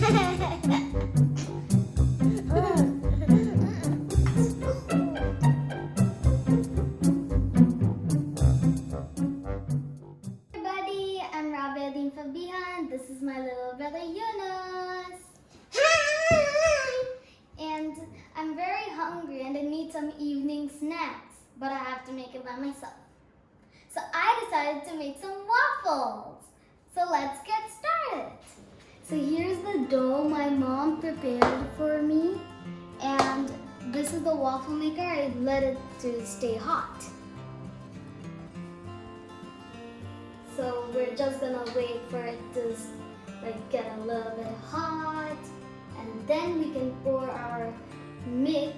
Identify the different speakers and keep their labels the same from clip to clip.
Speaker 1: Everybody, I'm Fabi, and this is my little brother Yunus.
Speaker 2: Hi!
Speaker 1: And I'm very hungry and I need some evening snacks, but I have to make it by myself. So I decided to make some waffles. So let's get started. So here's the dough my mom prepared for me, and this is the waffle maker. I let it to stay hot. So we're just gonna wait for it to get a little bit hot, and then we can pour our mix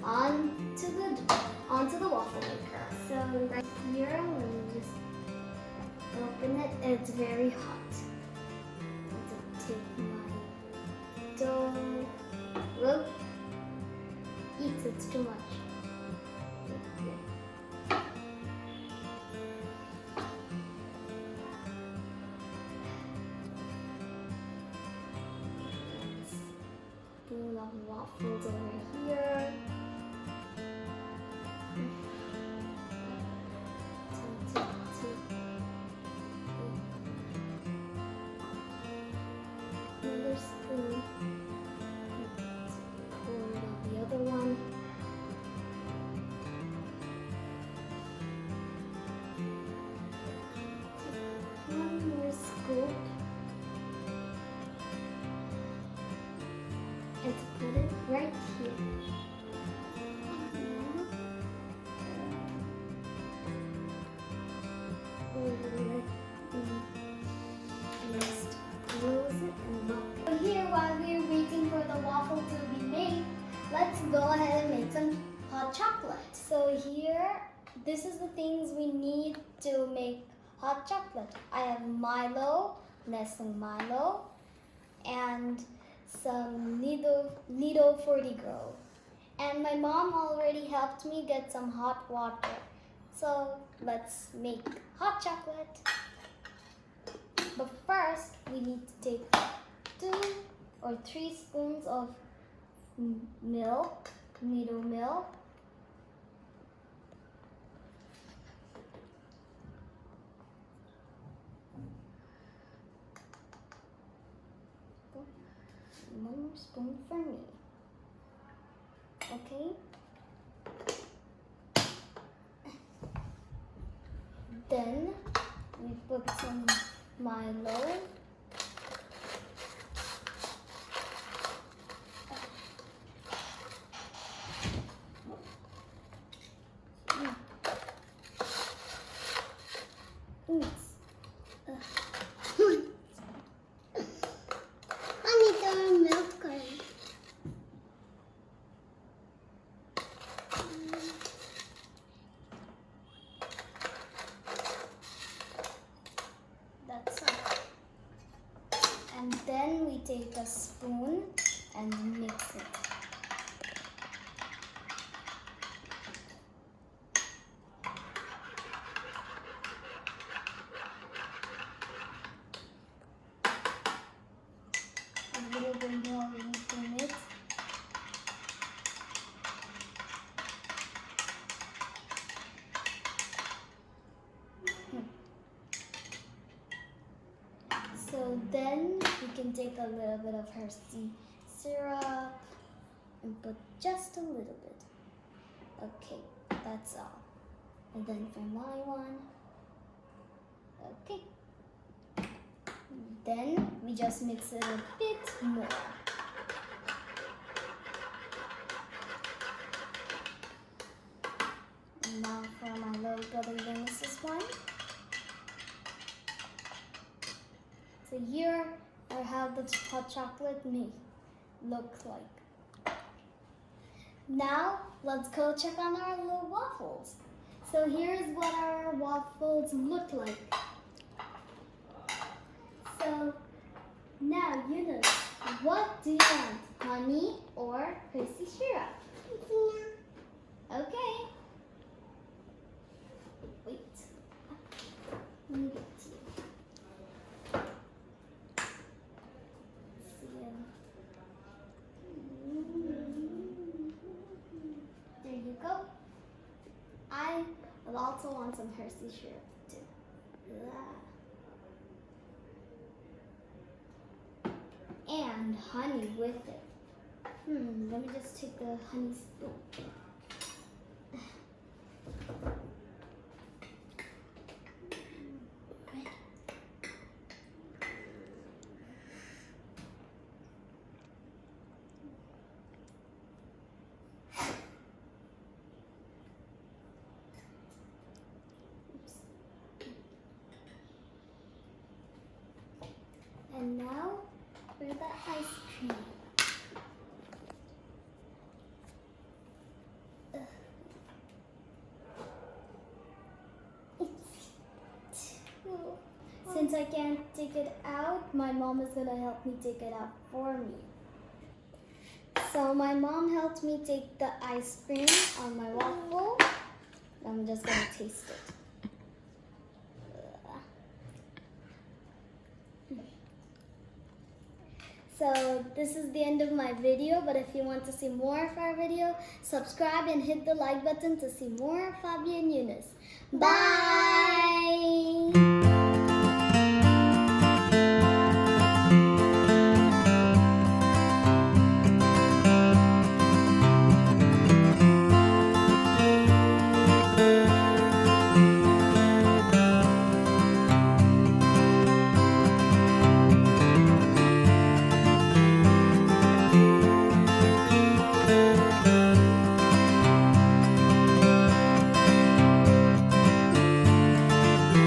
Speaker 1: onto the waffle maker. So right here, I'm gonna just open it. It's very hot. I'm gonna take my dough. Look, it's too much. Doing the waffles over here. Another spoon. Pour it on the other one. One more scoop. And put it right here. Just close it and lock. So here, while we're waiting for the waffle to be made, let's go ahead and make some hot chocolate. So here, this is the things we need to make hot chocolate. I have Milo, Nestle Milo, and some Nido 40 Grow. And my mom already helped me get some hot water. So let's make hot chocolate. But first, we need to take 2 or 3 spoons of milk, Nido milk. One more spoon for me. Okay. Then we put some Milo.
Speaker 2: I need the milk cream.
Speaker 1: That's all. And then we take a spoon and mix it. A little bit more we need to mix. So then we can take a little bit of Hershey syrup and put just a little bit. Okay, that's all. And then for my one, okay. Then we just mix it a bit more. And now for my little brother Yunus's one. So here are how the hot chocolate may look like. Now let's go check on our little waffles. So here's what our waffles look like. So now Yunus, what do you want? Honey or Hershey syrup? Okay. Wait. Let me get to you. also want some Hershey syrup too. And honey with it. Let me just take the honey spoon. And now for the ice cream. Since I can't take it out, my mom is gonna help me take it out for me. So my mom helped me take the ice cream on my waffle. I'm just gonna taste it. So this is the end of my video, but if you want to see more of our video, subscribe and hit the like button to see more of Fabi and Yunus. Bye!